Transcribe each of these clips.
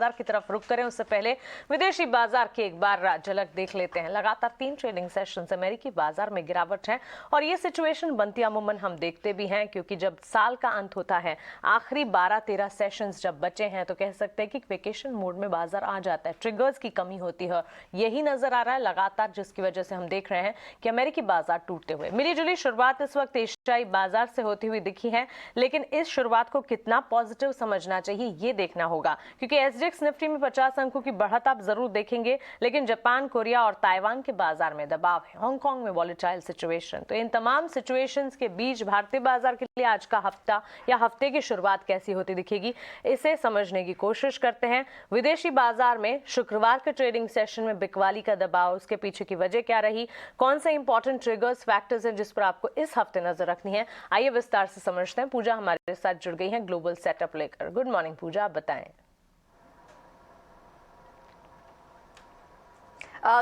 बाजार की तरफ रुख करें उससे पहले विदेशी बाजार की एक बार झलक देख लेते हैं। लगातार 3 ट्रेडिंग सेशंस अमेरिकी बाजार में गिरावट है और ये सिचुएशन बनती अमूमन हम देखते भी हैं, क्योंकि जब साल का अंत होता है, आखिरी 12-13 सेशंस जब बचे हैं तो कह सकते हैं कि वेकेशन मोड में बाजार आ जाता है, ट्रिगर्स की कमी होती है। यही नजर आ रहा है लगातार, जिसकी वजह से हम देख रहे हैं कि अमेरिकी बाजार टूटते हुए। मिली-जुली शुरुआत इस वक्त एशियाई बाजार से होती हुई दिखी है, लेकिन इस शुरुआत को कितना पॉजिटिव समझना चाहिए ये देखना होगा, क्योंकि एसजीएक्स निफ्टी में 50 अंकों की बढ़त आप जरूर देखेंगे, लेकिन जापान, कोरिया और ताइवान के बाजार में दबाव है, हांगकांग में वॉलेटाइल सिचुएशन। तो इन तमाम सिचुएशंस के बीच भारतीय बाजार के लिए आज का हफ्ता या हफ्ते की शुरुआत कैसी होती दिखेगी, इसे समझने की कोशिश करते हैं। विदेशी बाजार में शुक्रवार के ट्रेडिंग सेशन में बिकवाली का दबाव, उसके पीछे की वजह क्या रही, कौन से इंपॉर्टेंट ट्रिगर्स, फैक्टर्स हैं जिस पर आपको इस हफ्ते नजर रखनी है, आइए विस्तार से समझते हैं। पूजा हमारे साथ जुड़ गई है ग्लोबल सेटअप लेकर। गुड मॉर्निंग पूजा, आप बताएं।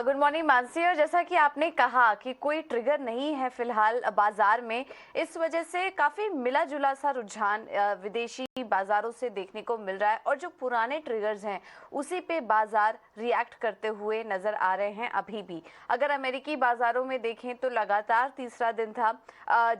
Good morning Mansi. और जैसा कि आपने कहा कि कोई ट्रिगर नहीं है फिलहाल बाजार में, इस वजह से काफ़ी मिला जुला सा रुझान विदेशी बाजारों से देखने को मिल रहा है और जो पुराने ट्रिगर्स हैं उसी पे बाजार रिएक्ट करते हुए नज़र आ रहे हैं अभी भी। अगर अमेरिकी बाज़ारों में देखें तो लगातार तीसरा दिन था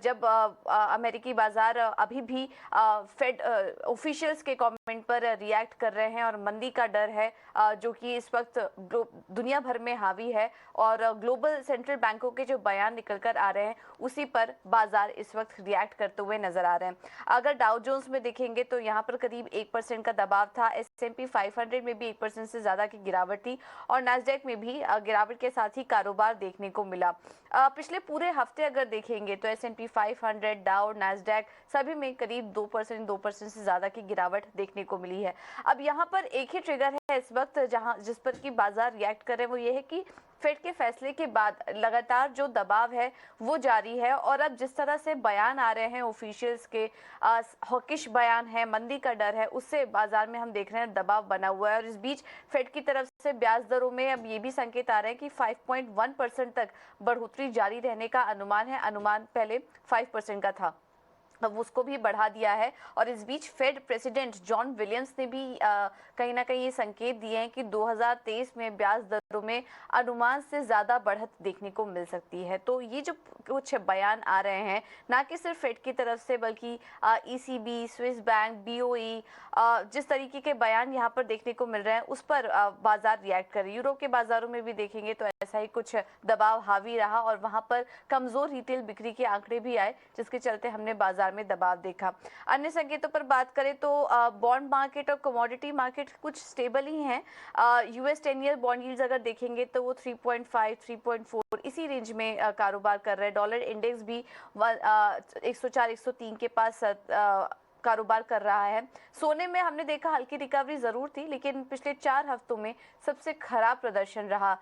जब अमेरिकी बाज़ार अभी भी फेड ऑफिशियल्स के कमेंट पर रिएक्ट कर रहे हैं और मंदी का डर है जो कि इस वक्त दुनिया भर में हावी है और ग्लोबल सेंट्रल बैंकों के जो बयान निकल कर आ रहे हैं उसी पर बाजार इस वक्त रिएक्ट करते हुए नजर आ रहे हैं। अगर डाउ जोन्स में देखेंगे तो यहाँ पर करीब 1% का दबाव था, S&P 500 में भी 1% से ज्यादा की गिरावट थी और नैस्डैक में भी गिरावट के साथ ही कारोबार देखने को मिला। पिछले पूरे हफ्ते अगर देखेंगे तो S&P 500, डाउ, नैस्डैक सभी में करीब 2% से ज्यादा की गिरावट देखने को मिली है। अब यहाँ पर एक ही ट्रिगर है इस वक्त जिस पर की बाजार रिएक्ट कर रहे हैं, वो ये है कि फेड के फैसले के बाद लगातार जो दबाव है वो जारी है और अब जिस तरह से बयान आ रहे हैं ऑफिशियल्स के, हॉकिश बयान है, मंदी का डर है, उससे बाजार में हम देख रहे हैं दबाव बना हुआ है। और इस बीच फेड की तरफ से ब्याज दरों में अब ये भी संकेत आ रहे हैं कि 5.1% तक बढ़ोतरी जारी रहने का अनुमान है। अनुमान पहले 5% का था, अब उसको भी बढ़ा दिया है। और इस बीच फेड प्रेसिडेंट जॉन विलियम्स ने भी कहीं ना कहीं ये संकेत दिए हैं कि 2023 में ब्याज दरों में अनुमान से ज़्यादा बढ़त देखने को मिल सकती है। तो ये जो कुछ बयान आ रहे हैं ना कि सिर्फ फेड की तरफ से बल्कि ईसीबी, स्विस बैंक, बीओई, जिस तरीके के बयान यहाँ पर देखने को मिल रहे हैं उस पर बाजार रिएक्ट कर रहे हैं। यूरोप के बाजारों में भी देखेंगे तो ऐसा ही कुछ दबाव हावी रहा और वहाँ पर कमज़ोर रिटेल बिक्री के आंकड़े भी आए, जिसके चलते हमने बाजार में दबाव देखा। अन्य संकेतों पर बात करें तो बॉन्ड मार्केट और कमोडिटी मार्केट कुछ स्टेबल ही हैं। यूएस 10 ईयर बॉन्ड यील्ड्स अगर देखेंगे तो वो 3.5, 3.4 इसी रेंज में कारोबार कर रहे हैं। डॉलर इंडेक्स भी 104, 103 के पास कारोबार कर रहा है। सोने में हमने देखा हल्की रिकवरी जरूर थी, लेकिन पिछले 4 हफ्तों में सबसे खराब प्रदर्शन रहा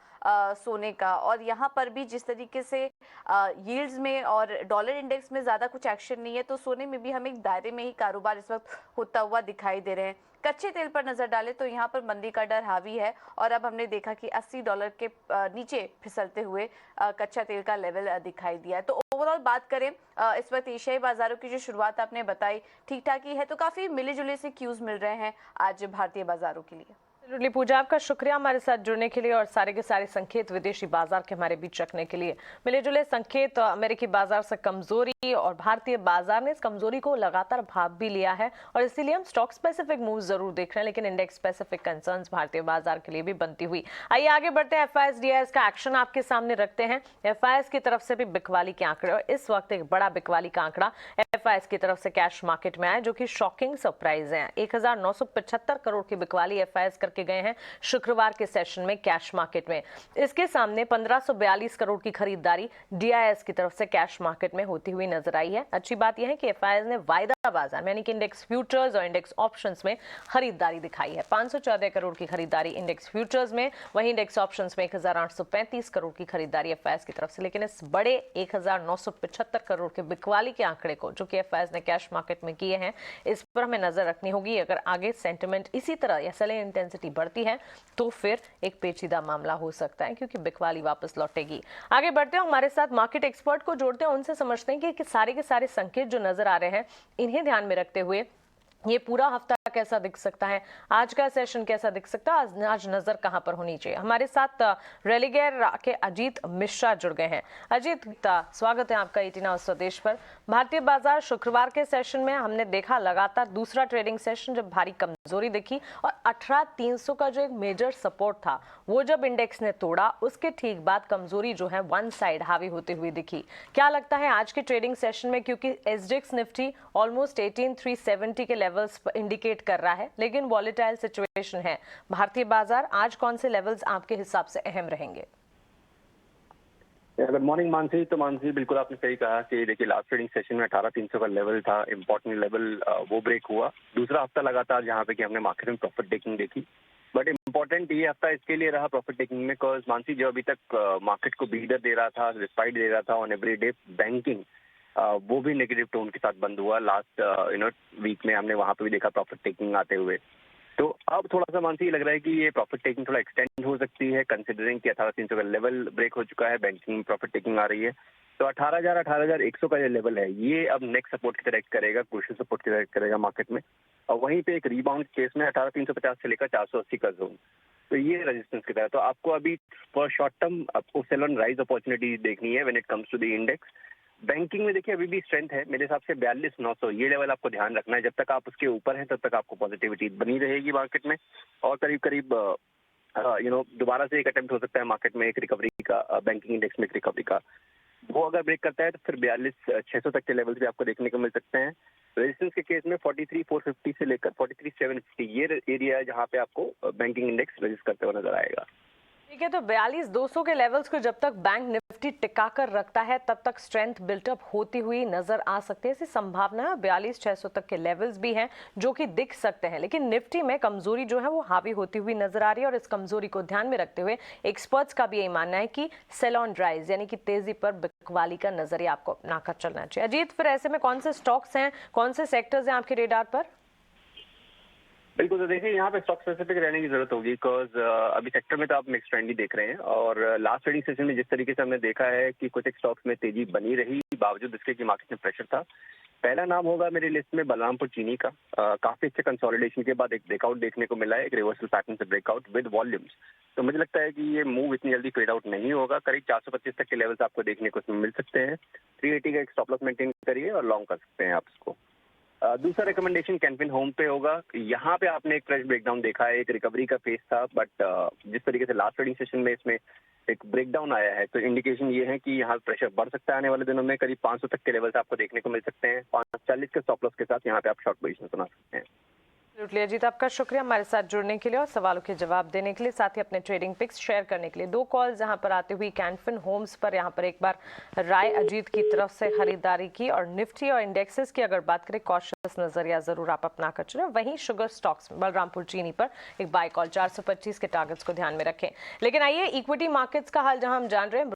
सोने का। और यहाँ पर भी जिस तरीके से यील्ड्स में और डॉलर इंडेक्स में ज़्यादा कुछ एक्शन नहीं है, तो सोने में भी हम एक दायरे में ही कारोबार इस वक्त होता हुआ दिखाई दे रहे हैं। कच्चे तेल पर नजर डालें तो यहाँ पर मंदी का डर हावी है और अब हमने देखा कि $80 के नीचे फिसलते हुए कच्चा तेल का लेवल दिखाई दिया है। तो ओवरऑल बात करें इस वक्त एशियाई बाजारों की जो शुरुआत आपने बताई ठीक ठाक ही है, तो काफी मिले जुले से क्यूज मिल रहे हैं आज भारतीय बाजारों के लिए। जरूरी पूजा, आपका शुक्रिया हमारे साथ जुड़ने के लिए और सारे के सारे संकेत विदेशी बाजार के हमारे बीच रखने के लिए। मिले जुले संकेत अमेरिकी बाजार से कमजोरी और भारतीय बाजार ने इस कमजोरी को लगातार भाप भी लिया है और इसीलिए हम स्टॉक स्पेसिफिक मूव जरूर देख रहे हैं, लेकिन इंडेक्स स्पेसिफिक कंसर्न्स भारतीय बाजार के लिए भी बनती हुई। आइए आगे बढ़ते हैं, एफआईएस डीआईएस का एक्शन आपके सामने रखते हैं। एफआईएस की तरफ से भी बिकवाली के आंकड़े और इस वक्त एक बड़ा बिकवाली का आंकड़ा एफआईएस की तरफ से कैश मार्केट में आया, जो कि शॉकिंग सरप्राइज है। 1975 करोड़ की बिकवाली एफआईएस के गए हैं शुक्रवार के सेशन में कैश मार्केट में। इसके सामने 1542 करोड़ की खरीदारी डीआईएस की तरफ से कैश मार्केट में होती हुई नजर आई है। अच्छी बात यह है कि एफआईएस ने वायदा बाजार यानी कि इंडेक्स फ्यूचर्स और इंडेक्स ऑप्शंस में खरीदारी दिखाई है। 514 करोड़ की खरीदारी इंडेक्स फ्यूचर्स में, वहीं इंडेक्स ऑप्शंस में 1835 करोड़ की खरीदारी एफआईएस की तरफ से। लेकिन इस बड़े 1975 करोड़ के बिकवाली के आंकड़े को जो कि एफआईएस ने कैश मार्केट में किए हैं, इस पर हमें नजर रखनी होगी। अगर आगे सेंटिमेंट इसी तरह या सेलिंग इंटेंसिटी बढ़ती है तो फिर एक पेचीदा मामला हो सकता है, क्योंकि बिकवाली वापस लौटेगी। आगे बढ़ते हैं, हमारे साथ मार्केट एक्सपर्ट को जोड़ते हैं, उनसे समझते हैं कि सारे के सारे संकेत जो नजर आ रहे हैं इन्हें ध्यान में रखते हुए ये पूरा हफ्ता कैसा दिख सकता है, आज का सेशन कैसा दिख सकता है, आज नजर कहां पर होनी चाहिए। हमारे साथ रेलिगेयर के अजीत मिश्रा जुड़ गए हैं। अजीत, स्वागत है आपका 18 आवर्स स्वदेश पर। भारतीय बाजार शुक्रवार के सेशन में हमने देखा लगातार दूसरा ट्रेडिंग सेशन जब भारी कमजोरी दिखी और 18,300 का जो एक मेजर सपोर्ट था वो जब इंडेक्स ने तोड़ा, उसके ठीक बाद कमजोरी जो है वन साइड हावी होते हुए दिखी। क्या लगता है आज के ट्रेडिंग सेशन में, क्योंकि एसजीएक्स निफ्टी ऑलमोस्ट 18,370 के लेवल्स इंडिकेट कर रहा है, लेकिन वॉलेटाइल सिचुएशन है, भारतीय बाजार आज कौन से लेवल्स आपके हिसाब से अहम रहेंगे? Good morning Mansi. तो मानसी, बिल्कुल आपने सही कहा कि देखिए लास्ट ट्रेडिंग सेशन में 18,300 का लेवल था, इंपॉर्टेंट लेवल, वो ब्रेक हुआ। दूसरा हफ्ता लगातार जहां पे कि हमने मार्केट में प्रॉफिट टेकिंग देखी, बट इम्पोर्टेंट ये हफ्ता इसके लिए रहा प्रॉफिट टेकिंग में, बिकॉज मानसी जो अभी तक मार्केट को ब्रीदर दे रहा था, रिस्पाइट दे रहा था ऑन एवरीडे बैंकिंग, वो भी नेगेटिव टोन के साथ बंद हुआ। लास्ट वीक में हमने वहां पे भी देखा प्रॉफिट टेकिंग आते हुए। तो अब थोड़ा सा मानसी लग रहा है कि ये प्रॉफिट टेकिंग थोड़ा एक्सटेंड हो सकती है, कंसिडरिंग कि 18,300 का लेवल ब्रेक हो चुका है, बैंकिंग में प्रॉफिट टेकिंग आ रही है। तो 18,100 का जो लेवल है ये अब नेक्स्ट सपोर्ट की तरह करेगा, क्रूशियल सपोर्ट की तरह करेगा मार्केट में। और वहीं पे एक रिबाउंड केस में 18,350 से लेकर 480 का जोन, तो ये रेजिस्टेंस की तरह। तो आपको अभी फॉर शॉर्ट टर्म आपको सेल ऑन राइज अपॉर्चुनिटी देखनी है when it comes to the index. Banking में देखिए अभी भी स्ट्रेंथ है, मेरे हिसाब से 42,900 ये लेवल आपको ध्यान रखना है। जब तक आप उसके ऊपर हैं तब तक आपको पॉजिटिविटी बनी रहेगी मार्केट में, और करीब करीब दोबारा से एक अटेम्प्ट हो सकता है मार्केट में एक रिकवरी का, बैंकिंग इंडेक्स में एक रिकवरी का। वो अगर ब्रेक करता है तो फिर 42,600 तक के लेवल भी आपको देखने को मिल सकते हैं। रेजिस्टेंस के केस में 43,450 से लेकर 43,750 ये एरिया है जहाँ पे आपको बैंकिंग इंडेक्स रजिस्ट करते हुए नजर आएगा। ठीक है, तो 42,200 के लेवल्स को जब तक बैंक निफ्टी टिका कर रखता है तब तक स्ट्रेंथ बिल्टअप होती हुई नजर आ सकती है, ऐसी संभावना है। 42,600 तक के लेवल्स भी हैं जो कि दिख सकते हैं, लेकिन निफ्टी में कमजोरी जो है वो हावी होती हुई नजर आ रही है। और इस कमजोरी को ध्यान में रखते हुए एक्सपर्ट्स का भी यही मानना है कि सेल ऑन राइज यानी कि तेजी पर बिकवाली का नजरिया आपको अपनाकर चलना चाहिए। अजीत, फिर ऐसे में कौन से स्टॉक्स हैं, कौन से सेक्टर्स हैं आपके रेडार पर? बिल्कुल, तो देखिए यहाँ पे स्टॉक स्पेसिफिक रहने की जरूरत होगी, बिकॉज अभी सेक्टर में तो आप मिक्स ट्रेंड ही देख रहे हैं। और लास्ट ट्रेडिंग सेशन में जिस तरीके से हमने देखा है कि कुछ एक स्टॉक्स में तेजी बनी रही बावजूद इसके कि मार्केट में प्रेशर था। पहला नाम होगा मेरी लिस्ट में बलरामपुर चीनी का। काफी अच्छे कंसोलिडेशन के बाद एक ब्रेकआउट देखने को मिला है, एक रिवर्सल पैटर्न से ब्रेकआउट विद वॉल्यूम्स। तो मुझे लगता है कि ये मूव इतनी जल्दी फेड आउट नहीं होगा, करीब 425 तक के लेवल्स आपको देखने को इसमें मिल सकते हैं। 380 का एक स्टॉप लॉस मेंटेन करिए और लॉन्ग कर सकते हैं आप इसको। दूसरा रिकमेंडेशन कैनफिन होम पे होगा। यहाँ पे आपने एक फ्रेश ब्रेकडाउन देखा है, एक रिकवरी का फेस था, बट जिस तरीके से लास्ट ट्रेडिंग सेशन में इसमें एक ब्रेकडाउन आया है, तो इंडिकेशन ये है कि यहाँ प्रेशर बढ़ सकता है आने वाले दिनों में। करीब 500 तक के लेवल्स आपको देखने को मिल सकते हैं। 540 के स्टॉप लॉस के साथ यहाँ पे आप शॉर्ट पोजीशन बना सकते हैं। अजीत, आपका शुक्रिया हमारे साथ जुड़ने के लिए और सवालों के जवाब देने के लिए, साथ ही अपने ट्रेडिंग पिक्स शेयर करने के लिए। 2 कॉल्स यहाँ पर आते हुई कैनफिन होम्स पर, यहाँ पर एक बार राय अजीत की तरफ से खरीदारी की, और निफ्टी और इंडेक्सेस की अगर बात करें कॉशियस नजरिया जरूर आप अपना कर चले। वहीं शुगर स्टॉक्स बलरामपुर चीनी पर एक बाय कॉल, 425 के टारगेट्स को ध्यान में रखें। लेकिन आइए इक्विटी मार्केट्स का हाल जहां हम जान रहे हैं।